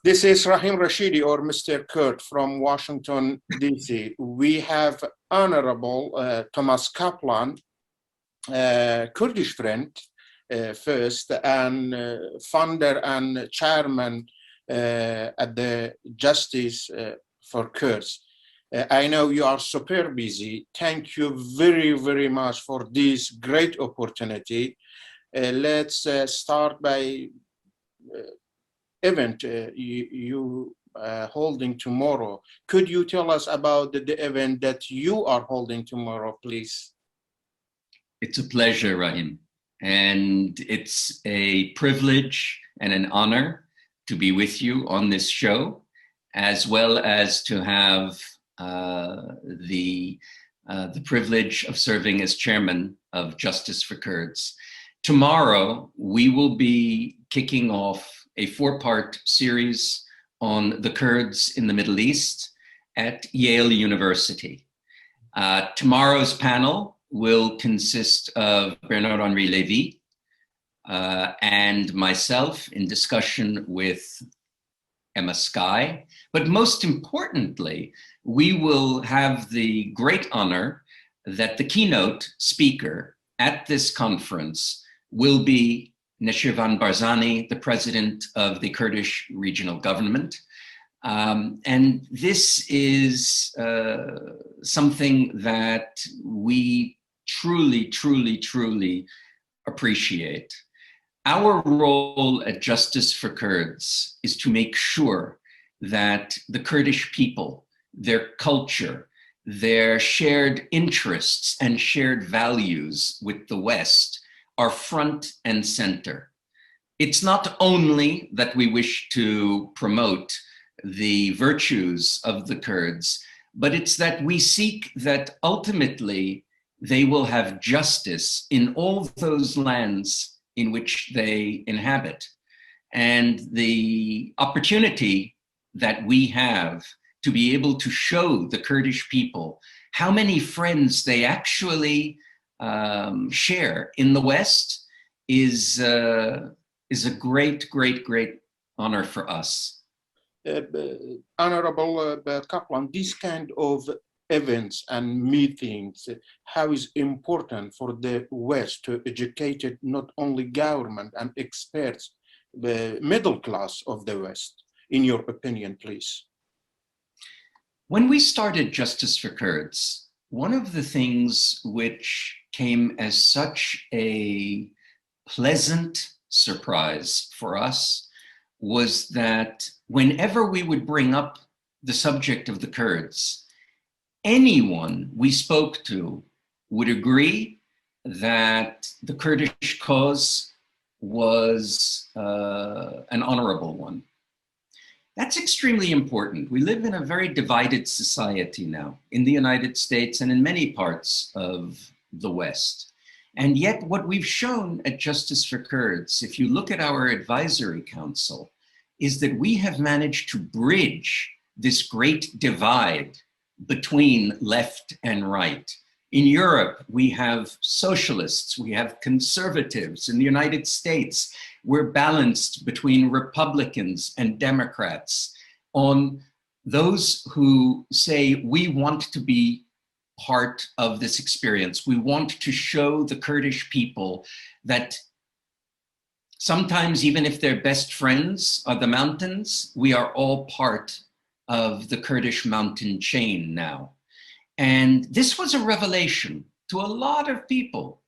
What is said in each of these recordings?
This is Rahim Rashidi, or Mr. Kurt, from Washington, D.C. We have Honorable Thomas Kaplan, Kurdish friend first, and founder and chairman at the Justice for Kurds. I know you are super busy. Thank you very, very much for this great opportunity. Let's start by event you holding tomorrow. Could you tell us about the event that you are holding tomorrow, please? It's a pleasure, Rahim. And it's a privilege and an honor to be with you on this show, as well as to have the privilege of serving as chairman of Justice for Kurds. Tomorrow, we will be kicking off a 4-part series on the Kurds in the Middle East at Yale University. Tomorrow's panel will consist of Bernard-Henri Lévy and myself in discussion with Emma Skye. But most importantly, we will have the great honor that the keynote speaker at this conference will be Neshirvan Barzani, the president of the Kurdish regional government. And this is something that we truly, truly, truly appreciate. Our role at Justice for Kurds is to make sure that the Kurdish people, their culture, their shared interests and shared values with the West are front and center. It's not only that we wish to promote the virtues of the Kurds, but it's that we seek that ultimately they will have justice in all those lands in which they inhabit. And the opportunity that we have to be able to show the Kurdish people how many friends they actually share in the West is a great, great, great honor for us. Honorable Kaplan, this kind of events and meetings, how is important for the West to educate not only government and experts, the middle class of the West, in your opinion, please? When we started Justice for Kurds, one of the things which came as such a pleasant surprise for us was that whenever we would bring up the subject of the Kurds, anyone we spoke to would agree that the Kurdish cause was an honorable one. That's extremely important. We live in a very divided society now in the United States and in many parts of the West. And yet what we've shown at Justice for Kurds, if you look at our advisory council, is that we have managed to bridge this great divide between left and right. In Europe, we have socialists, we have conservatives. In the United States, we're balanced between Republicans and Democrats on those who say we want to be part of this experience. We want to show the Kurdish people that sometimes, even if their best friends are the mountains, we are all part of the Kurdish mountain chain now. And this was a revelation to a lot of people.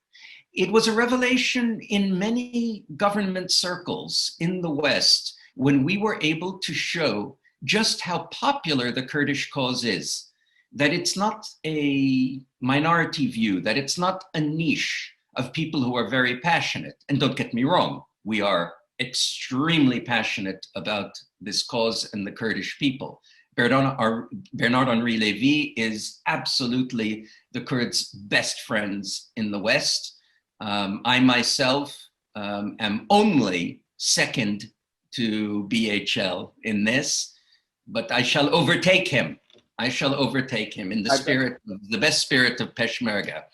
It was a revelation in many government circles in the West when we were able to show just how popular the Kurdish cause is, that it's not a minority view, that it's not a niche of people who are very passionate. And don't get me wrong, we are extremely passionate about this cause and the Kurdish people. Bernard-Henri Lévy is absolutely the Kurds' best friends in the West. I myself am only second to BHL in this, but I shall overtake him. I shall overtake him in the spirit, the best spirit of Peshmerga.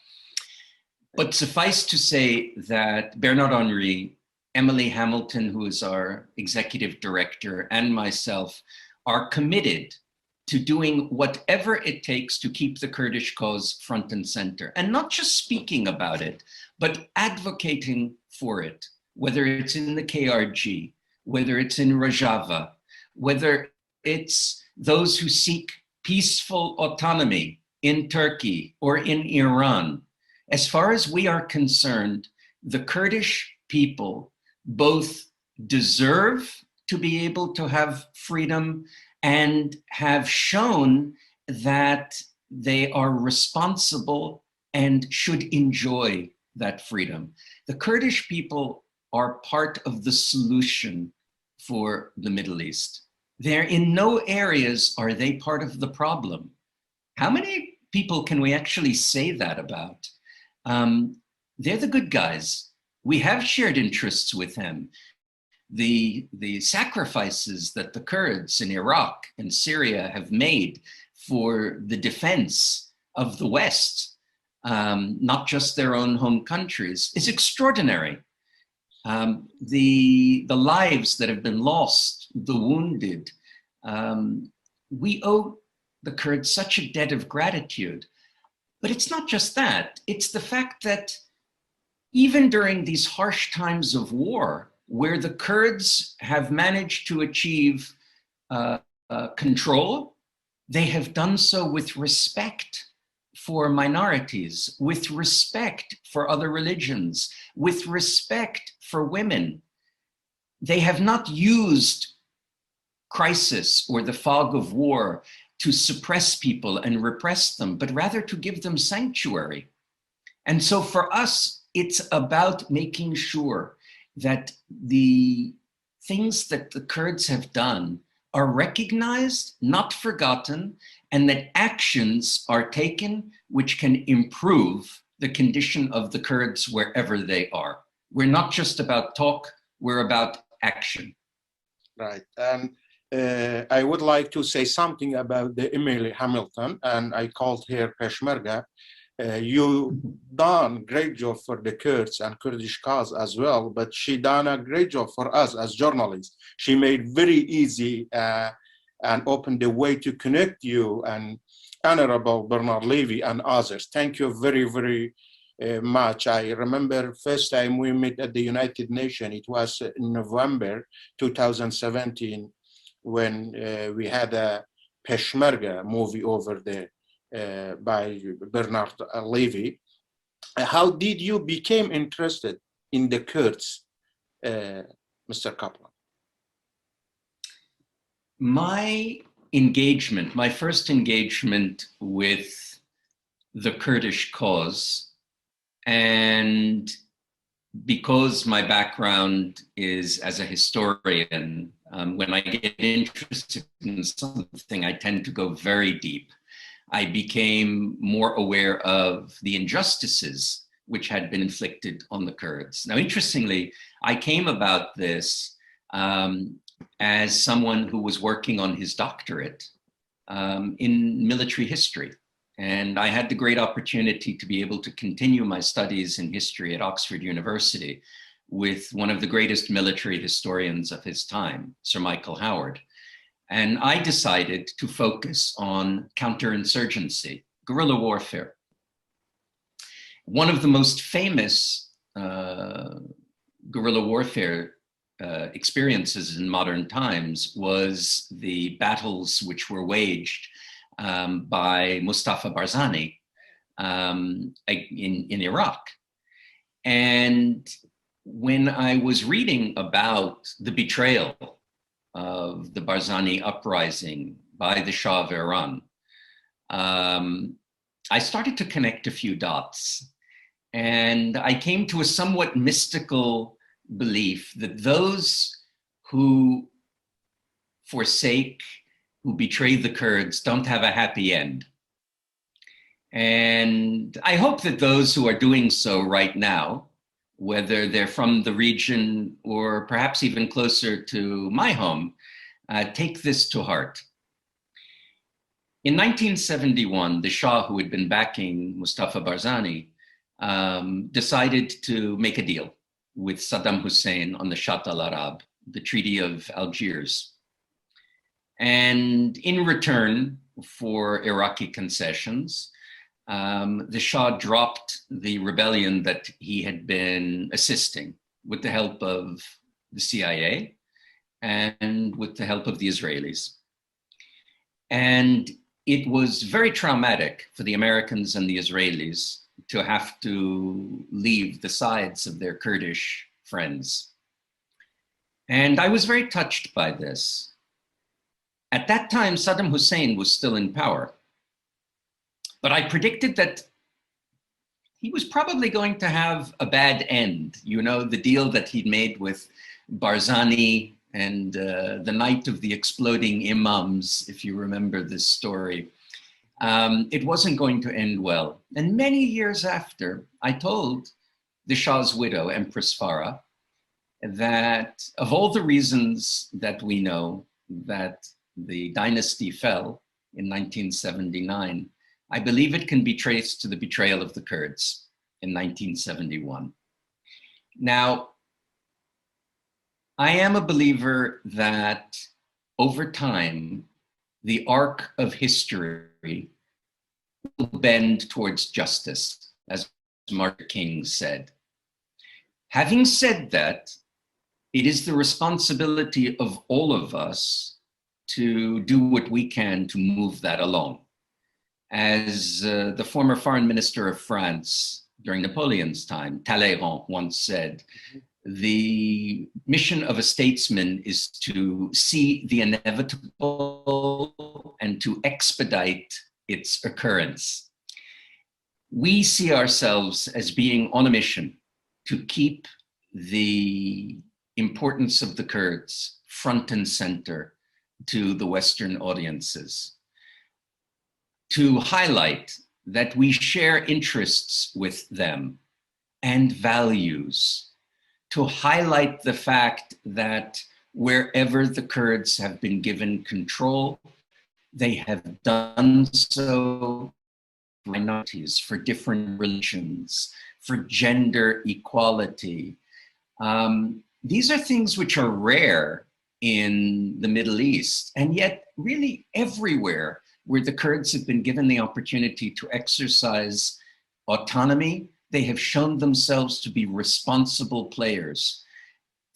But suffice to say that Bernard-Henri Emily Hamilton, who is our executive director, and myself are committed to doing whatever it takes to keep the Kurdish cause front and center, and not just speaking about it, but advocating for it, whether it's in the KRG, whether it's in Rojava, whether it's those who seek peaceful autonomy in Turkey or in Iran. As far as we are concerned, the Kurdish people both deserve to be able to have freedom and have shown that they are responsible and should enjoy that freedom. The Kurdish people are part of the solution for the Middle East. They're in no areas are they part of the problem. How many people can we actually say that about? They're the good guys. We have shared interests with them. The sacrifices that the Kurds in Iraq and Syria have made for the defense of the West, not just their own home countries, is extraordinary. The lives that have been lost, the wounded, we owe the Kurds such a debt of gratitude. But it's not just that, it's the fact that even during these harsh times of war, where the Kurds have managed to achieve control, they have done so with respect for minorities, with respect for other religions, with respect for women. They have not used crisis or the fog of war to suppress people and repress them, but rather to give them sanctuary. And so for us, it's about making sure that the things that the Kurds have done are recognized, not forgotten, and that actions are taken which can improve the condition of the Kurds wherever they are. We're not just about talk, we're about action. Right. And I would like to say something about the Emily Hamilton, and I called her Peshmerga. You done great job for the Kurds and Kurdish cause as well, but she done a great job for us as journalists. She made very easy and opened the way to connect you and Honorable Bernard Levy and others. Thank you very, very much. I remember first time we met at the United Nations, it was in November 2017 when we had a Peshmerga movie over there. By Bernard Levy. How did you become interested in the Kurds, Mr. Kaplan? My engagement, my first engagement with the Kurdish cause, and because my background is as a historian, when I get interested in something, I tend to go very deep. I became more aware of the injustices which had been inflicted on the Kurds. Now, interestingly, I came about this as someone who was working on his doctorate in military history. And I had the great opportunity to be able to continue my studies in history at Oxford University with one of the greatest military historians of his time, Sir Michael Howard. And I decided to focus on counterinsurgency, guerrilla warfare. One of the most famous guerrilla warfare experiences in modern times was the battles which were waged by Mustafa Barzani in Iraq. And when I was reading about the betrayal of the Barzani uprising by the Shah of Iran, I started to connect a few dots. And I came to a somewhat mystical belief that those who forsake, who betray the Kurds don't have a happy end. And I hope that those who are doing so right now, whether they're from the region or perhaps even closer to my home, take this to heart. In 1971, the Shah, who had been backing Mustafa Barzani, decided to make a deal. with Saddam Hussein on the Shatt al-Arab, the Treaty of Algiers. And in return for Iraqi concessions, the Shah dropped the rebellion that he had been assisting with the help of the CIA and with the help of the Israelis. And it was very traumatic for the Americans and the Israelis to have to leave the sides of their Kurdish friends. And I was very touched by this. At that time, Saddam Hussein was still in power, but I predicted that he was probably going to have a bad end. You know, the deal that he'd made with Barzani and the night of the exploding imams, if you remember this story. It wasn't going to end well. And many years after, I told the Shah's widow, Empress Farah, that of all the reasons that we know that the dynasty fell in 1979, I believe it can be traced to the betrayal of the Kurds in 1971. Now, I am a believer that over time, the arc of history will bend towards justice, as Martin King said. Having said that, it is the responsibility of all of us to do what we can to move that along. As the former foreign minister of France during Napoleon's time, Talleyrand, once said, the mission of a statesman is to see the inevitable and to expedite its occurrence. We see ourselves as being on a mission to keep the importance of the Kurds front and center to the Western audiences, to highlight that we share interests with them and values, to highlight the fact that wherever the Kurds have been given control, they have done so for minorities, for different religions, for gender equality. These are things which are rare in the Middle East, and yet really everywhere where the Kurds have been given the opportunity to exercise autonomy, they have shown themselves to be responsible players.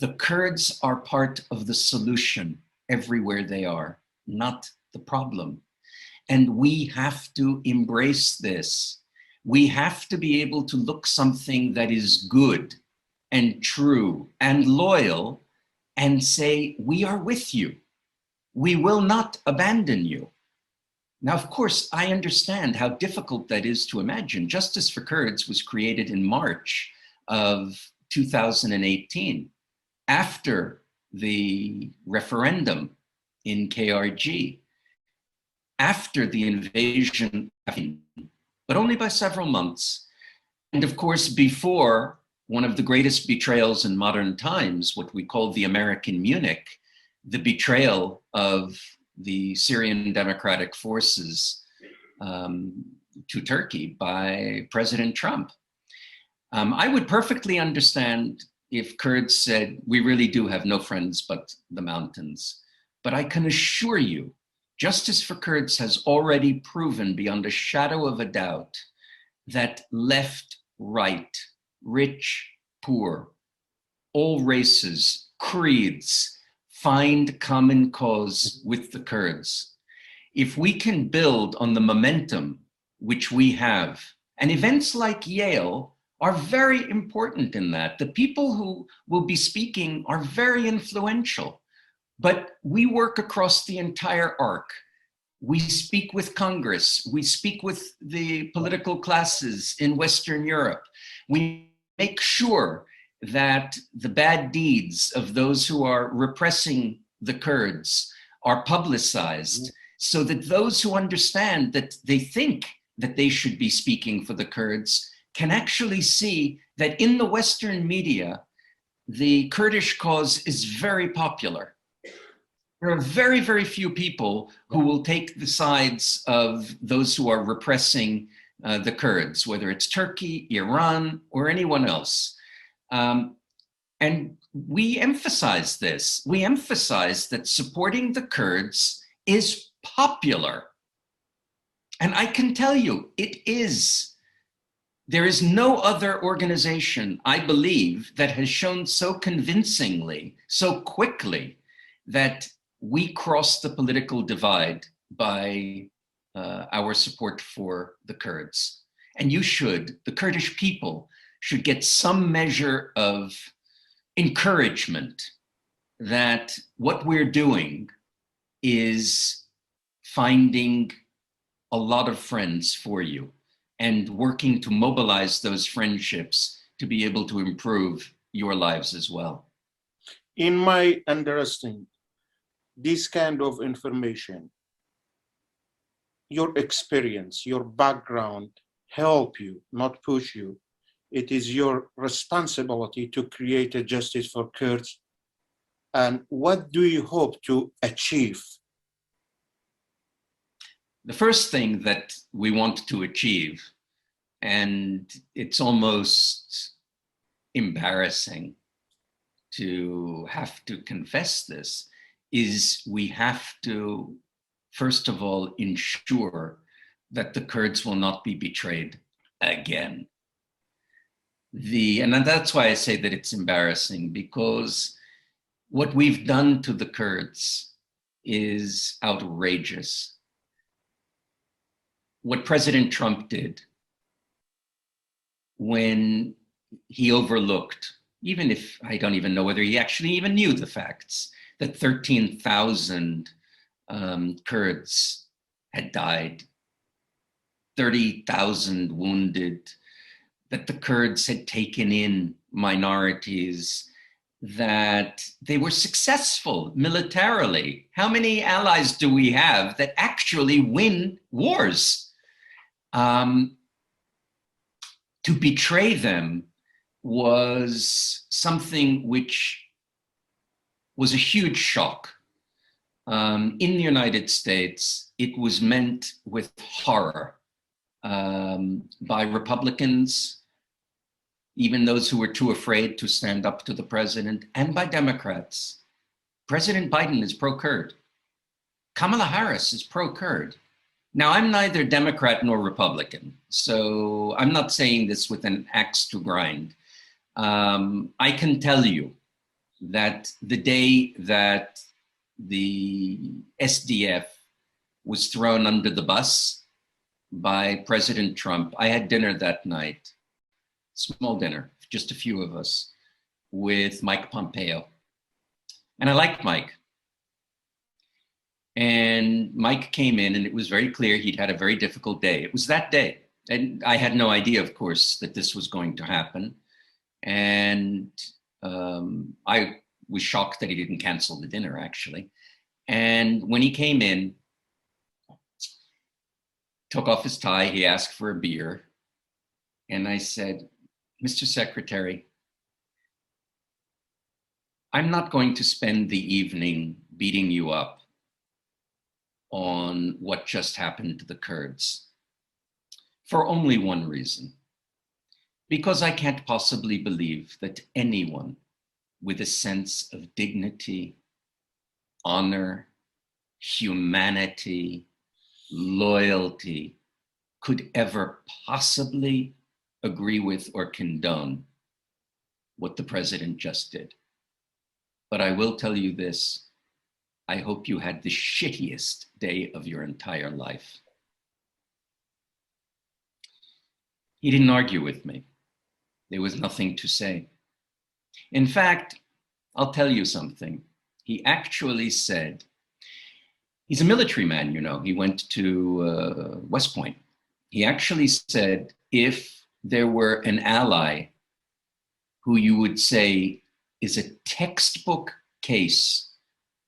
The Kurds are part of the solution everywhere they are, not the problem. And we have to embrace this. We have to be able to look something that is good and true and loyal and say, we are with you. We will not abandon you. Now, of course, I understand how difficult that is to imagine. Justice for Kurds was created in March of 2018, after the referendum in KRG, after the invasion, but only by several months. And of course, before one of the greatest betrayals in modern times, what we call the American Munich, the betrayal of the Syrian Democratic Forces to Turkey by President Trump. I would perfectly understand if Kurds said, we really do have no friends but the mountains. But I can assure you, Justice for Kurds has already proven beyond a shadow of a doubt that left, right, rich, poor, all races, creeds, find common cause with the Kurds. If we can build on the momentum which we have, and events like Yale are very important in that. The people who will be speaking are very influential, but we work across the entire arc. We speak with Congress, we speak with the political classes in Western Europe. We make sure that the bad deeds of those who are repressing the Kurds are publicized, so that those who understand that they think that they should be speaking for the Kurds can actually see that in the Western media, the Kurdish cause is very popular. There are very, very few people who will take the sides of those who are repressing the Kurds, whether it's Turkey, Iran, or anyone else. And we emphasize this. We emphasize that supporting the Kurds is popular. And I can tell you, it is. There is no other organization, I believe, that has shown so convincingly, so quickly, that we cross the political divide by our support for the Kurds. And you should, the Kurdish people should get some measure of encouragement that what we're doing is finding a lot of friends for you and working to mobilize those friendships to be able to improve your lives as well. In my understanding, this kind of information, your experience, your background help you, not push you. It is your responsibility to create a justice for Kurds. And what do you hope to achieve? The first thing that we want to achieve, and it's almost embarrassing to have to confess this, is we have to, first of all, ensure that the Kurds will not be betrayed again. And that's why I say that it's embarrassing, because what we've done to the Kurds is outrageous. What President Trump did when he overlooked, even if I don't even know whether he actually even knew the facts, that 13,000 Kurds had died, 30,000 wounded, that the Kurds had taken in minorities, that they were successful militarily. How many allies do we have that actually win wars? To betray them was something which was a huge shock. In the United States, it was meant with horror by Republicans, even those who were too afraid to stand up to the president, and by Democrats. President Biden is pro-Kurd. Kamala Harris is pro-Kurd. Now, I'm neither Democrat nor Republican, so I'm not saying this with an axe to grind. I can tell you that the day that the SDF was thrown under the bus by President Trump, I had dinner that night, small dinner, just a few of us, with Mike Pompeo. And I liked Mike. And Mike came in, and it was very clear he'd had a very difficult day. It was that day. And I had no idea, of course, that this was going to happen. And I was shocked that he didn't cancel the dinner, actually. And when he came in, took off his tie, he asked for a beer. And I said, Mr. Secretary, I'm not going to spend the evening beating you up on what just happened to the Kurds for only one reason. Because I can't possibly believe that anyone with a sense of dignity, honor, humanity, loyalty could ever possibly agree with or condone what the president just did. But I will tell you this, I hope you had the shittiest day of your entire life. He didn't argue with me. There was nothing to say. In fact, I'll tell you something. He actually said, he's a military man, you know, he went to West Point. He actually said, if there were an ally who you would say is a textbook case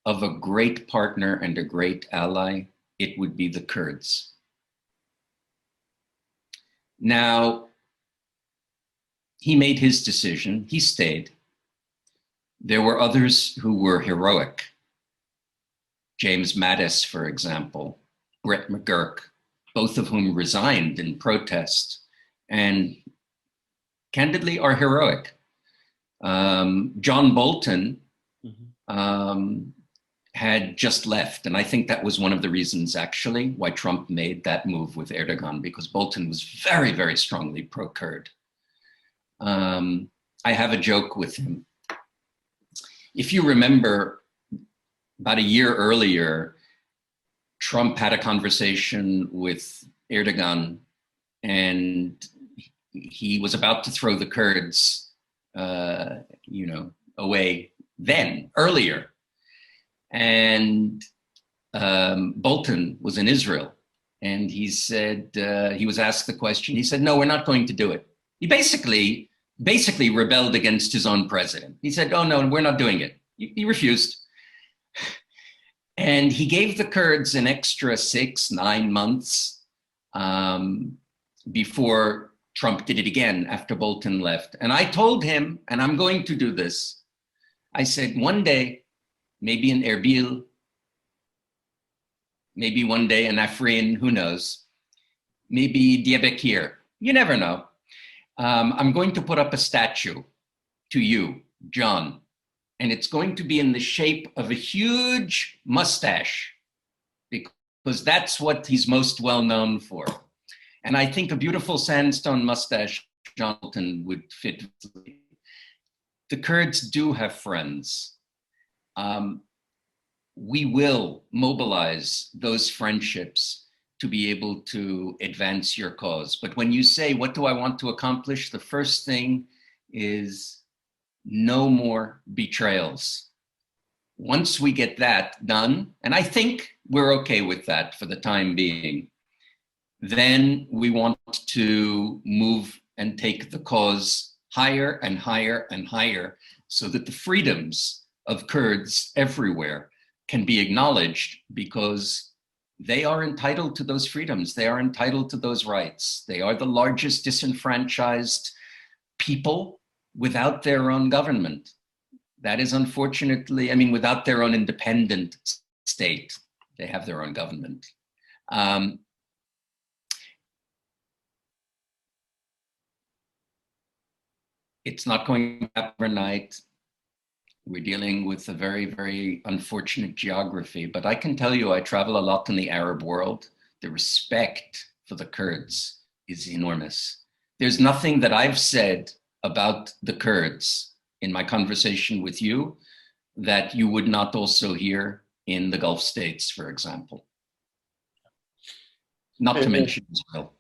of a great partner and a great ally, it would be the Kurds. Now, he made his decision, he stayed. There were others who were heroic. James Mattis, for example, Brett McGurk, both of whom resigned in protest and candidly are heroic. John Bolton had just left. And I think that was one of the reasons, actually, why Trump made that move with Erdogan, because Bolton was very, very strongly pro-Kurd. I have a joke with him. If you remember, about a year earlier, Trump had a conversation with Erdogan, and he was about to throw the Kurds, away earlier. And Bolton was in Israel, and he said, he was asked the question, he said, no, we're not going to do it. He basically rebelled against his own president. He said, oh no, we're not doing it. He refused. And he gave the Kurds an extra 6-9 months before Trump did it again after Bolton left. And I told him, and I'm going to do this, I said, one day, maybe in Erbil, maybe one day in Afrin, who knows, maybe JFK, you never know. I'm going to put up a statue to you, John, and it's going to be in the shape of a huge mustache, because that's what he's most well known for. And I think a beautiful sandstone mustache, John Bolton, would fit. The Kurds do have friends. We will mobilize those friendships to be able to advance your cause. But when you say, what do I want to accomplish? The first thing is no more betrayals. Once we get that done, and I think we're okay with that for the time being, then we want to move and take the cause higher and higher and higher, so that the freedoms of Kurds everywhere can be acknowledged, because they are entitled to those freedoms. They are entitled to those rights. They are the largest disenfranchised people without their own government. That is unfortunately, without their own independent state. They have their own government. It's not going to happen overnight. We're dealing with a very, very unfortunate geography, but I can tell you, I travel a lot in the Arab world. The respect for the Kurds is enormous. There's nothing that I've said about the Kurds in my conversation with you that you would not also hear in the Gulf states, for example. Not to mention Israel.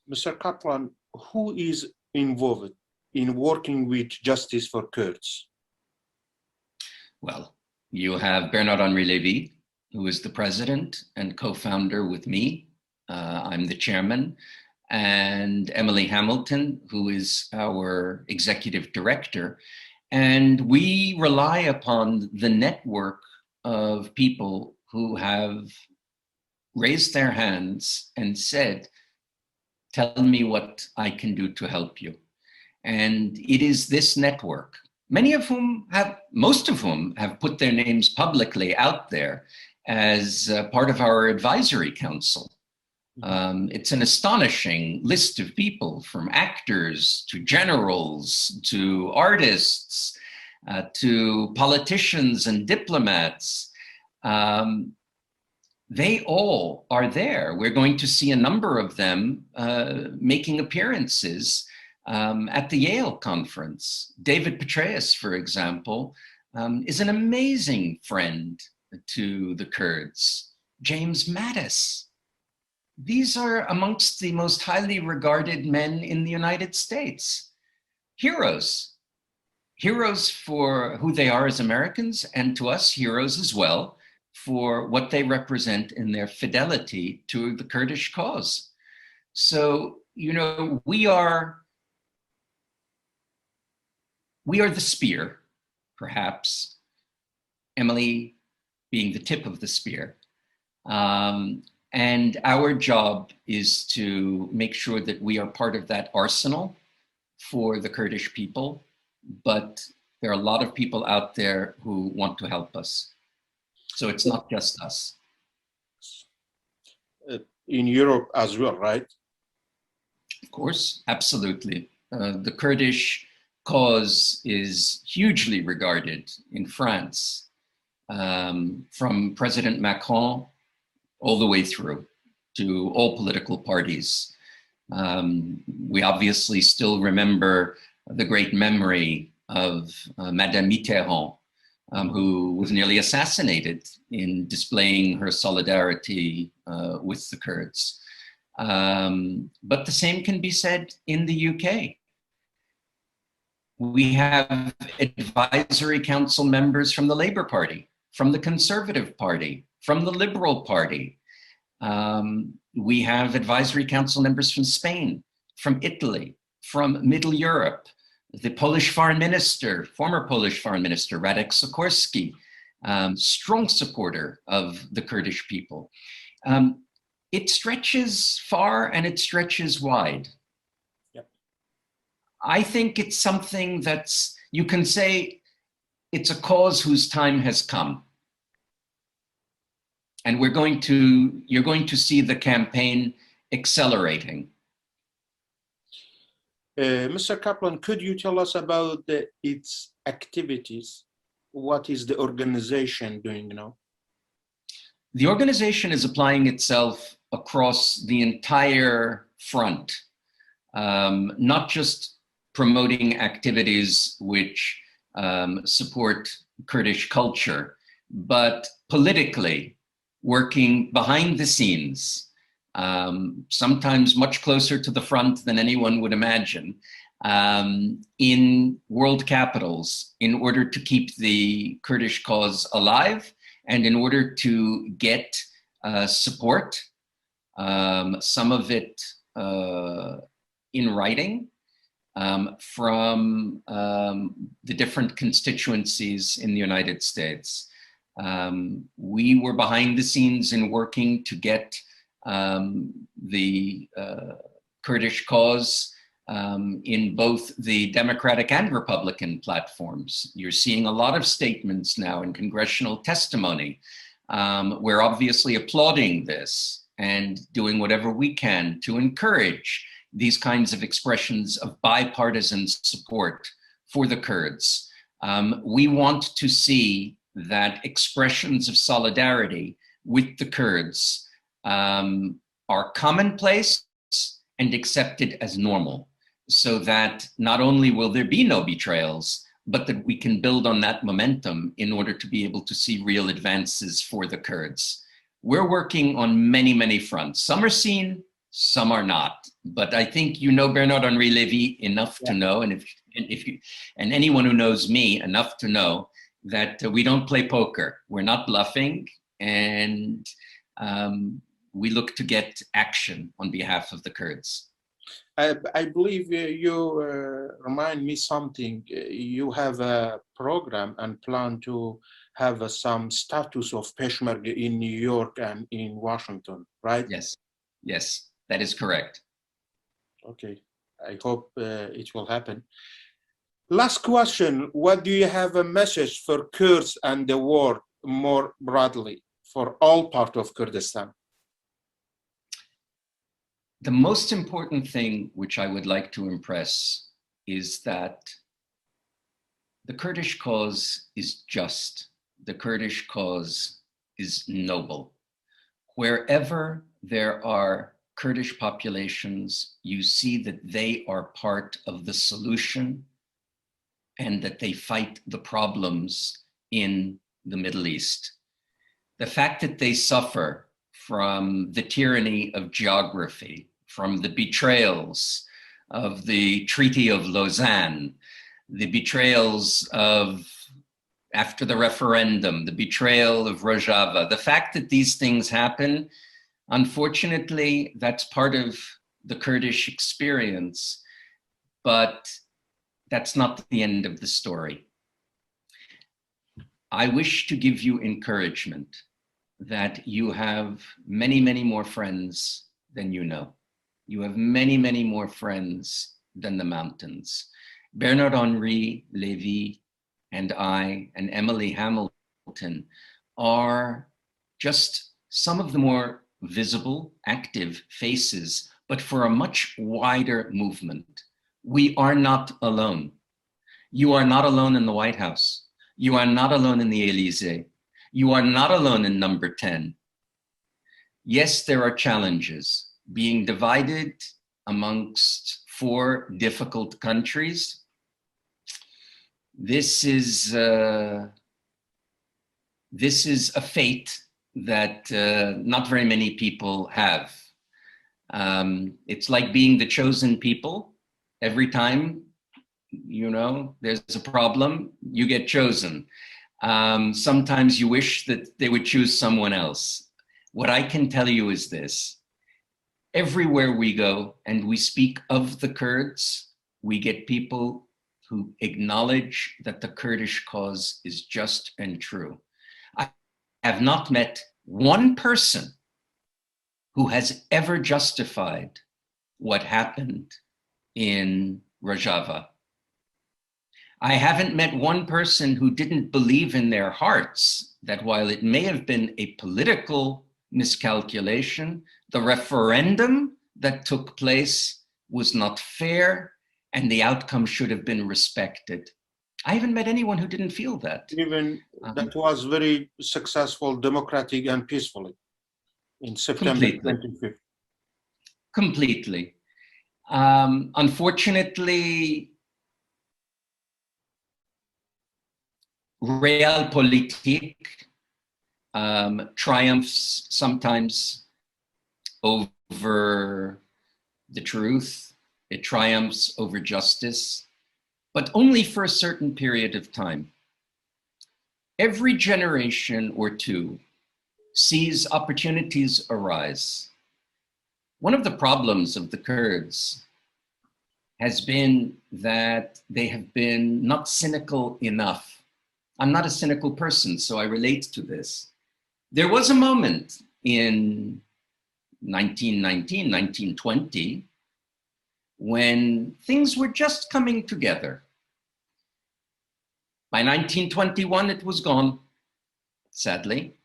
Mr. Kaplan, who is involved in working with Justice for Kurds? Well, you have Bernard-Henri Lévy, who is the president and co-founder with me. I'm the chairman. And Emily Hamilton, who is our executive director. And we rely upon the network of people who have raised their hands and said, tell me what I can do to help you. And it is this network, most of whom have put their names publicly out there as part of our advisory council. It's an astonishing list of people, from actors to generals to artists to politicians and diplomats. They all are there. We're going to see a number of them making appearances at the Yale conference. David Petraeus, for example, is an amazing friend to the Kurds. James Mattis. These are amongst the most highly regarded men in the United States. Heroes. Heroes for who they are as Americans, and to us, heroes as well, for what they represent in their fidelity to the Kurdish cause. So, we are the spear, perhaps, Emily being the tip of the spear. And our job is to make sure that we are part of that arsenal for the Kurdish people, but there are a lot of people out there who want to help us. So it's not just us. In Europe as well, right? Of course, absolutely. the Kurdish cause is hugely regarded in France, from President Macron all the way through to all political parties. We obviously still remember the great memory of Madame Mitterrand, who was nearly assassinated in displaying her solidarity with the Kurds. But the same can be said in the UK. We have advisory council members from the Labour Party, from the Conservative Party, from the Liberal Party. We have advisory council members from Spain, from Italy, from Middle Europe. The Polish foreign minister, former Polish foreign minister, Radek Sikorski, strong supporter of the Kurdish people. It stretches far and it stretches wide. Yep. I think it's something that's, you can say it's a cause whose time has come. And you're going to see the campaign accelerating. Mr. Kaplan, could you tell us about its activities? What is the organization doing now? The organization is applying itself across the entire front, not just promoting activities which support Kurdish culture, but politically working behind the scenes, sometimes much closer to the front than anyone would imagine, in world capitals in order to keep the Kurdish cause alive and in order to get support, some of it in writing, from the different constituencies in the United States. We were behind the scenes in working to get the Kurdish cause in both the Democratic and Republican platforms. You're seeing a lot of statements now in congressional testimony. We're obviously applauding this and doing whatever we can to encourage these kinds of expressions of bipartisan support for the Kurds. We want to see that expressions of solidarity with the Kurds are commonplace and accepted as normal, so that not only will there be no betrayals, but that we can build on that momentum in order to be able to see real advances for the Kurds. We're working on many, many fronts. Some are seen, some are not. But I think you know Bernard-Henri Lévy enough to know, and and anyone who knows me enough to know that we don't play poker. We're not bluffing, and we look to get action on behalf of the Kurds. I believe you remind me something. You have a program and plan to have some status of Peshmerga in New York and in Washington, right? Yes, yes, that is correct. Okay, I hope it will happen. Last question, what do you have a message for Kurds and the world more broadly, for all parts of Kurdistan? The most important thing which I would like to impress is that the Kurdish cause is just. The Kurdish cause is noble. Wherever there are Kurdish populations, you see that they are part of the solution and that they fight the problems in the Middle East. The fact that they suffer from the tyranny of geography, from the betrayals of the Treaty of Lausanne, the betrayals of, after the referendum, the betrayal of Rojava, the fact that these things happen, unfortunately, that's part of the Kurdish experience, but that's not the end of the story. I wish to give you encouragement that you have many, many more friends than you know. You have many, many more friends than the mountains. Bernard-Henri Lévy and I and Emily Hamilton are just some of the more visible, active faces, but for a much wider movement. We are not alone. You are not alone in the White House. You are not alone in the Elysee. You are not alone in number 10. Yes, there are challenges. Being divided amongst 4 difficult countries, this is a fate that not very many people have. It's like being the chosen people. Every time, you know, there's a problem, you get chosen. Sometimes you wish that they would choose someone else. What I can tell you is this: everywhere we go and we speak of the Kurds, we get people who acknowledge that the Kurdish cause is just and true. I have not met one person who has ever justified what happened in Rojava. I haven't met one person who didn't believe in their hearts that while it may have been a political miscalculation, the referendum that took place was not fair and the outcome should have been respected. I haven't met anyone who didn't feel that. Even that was very successful, democratic and peacefully in September 25th. Completely. Unfortunately, realpolitik triumphs sometimes over the truth. It triumphs over justice, but only for a certain period of time. Every generation or two sees opportunities arise. One of the problems of the Kurds has been that they have been not cynical enough. I'm not a cynical person, so I relate to this. There was a moment in 1919, 1920, when things were just coming together. By 1921, it was gone, sadly.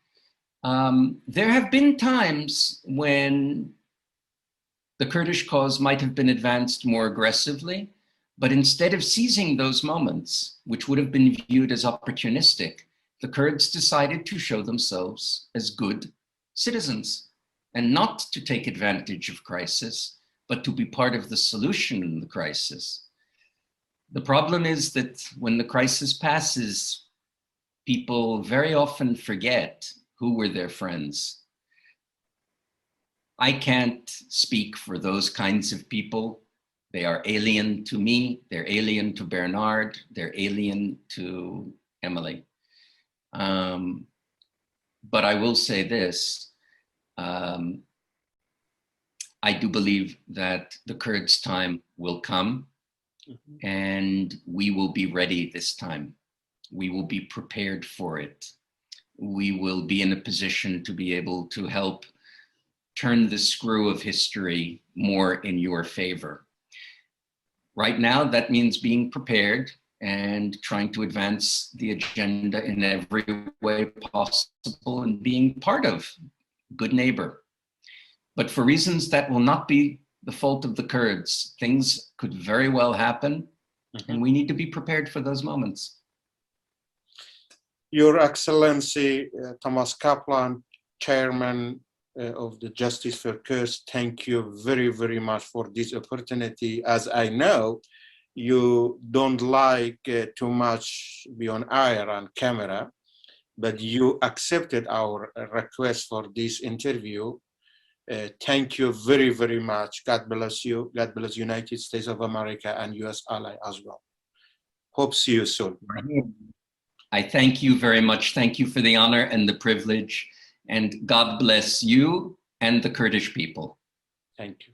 There have been times when the Kurdish cause might have been advanced more aggressively, but instead of seizing those moments, which would have been viewed as opportunistic, the Kurds decided to show themselves as good citizens and not to take advantage of crisis, but to be part of the solution in the crisis. The problem is that when the crisis passes, people very often forget who were their friends. I can't speak for those kinds of people. They are alien to me, they're alien to Bernard, they're alien to Emily. But I will say this, I do believe that the Kurds' time will come, and we will be ready this time. We will be prepared for it. We will be in a position to be able to help turn the screw of history more in your favor. Right now, that means being prepared and trying to advance the agenda in every way possible and being part of good neighbor. But for reasons that will not be the fault of the Kurds, things could very well happen, and we need to be prepared for those moments. Your Excellency, Thomas Kaplan, Chairman of the Justice for Kurds, thank you very, very much for this opportunity. As I know, you don't like too much be on air and camera, but you accepted our request for this interview. Thank you very, very much. God bless you. God bless United States of America and US ally as well. Hope see you soon. I thank you very much. Thank you for the honor and the privilege. And God bless you and the Kurdish people. Thank you.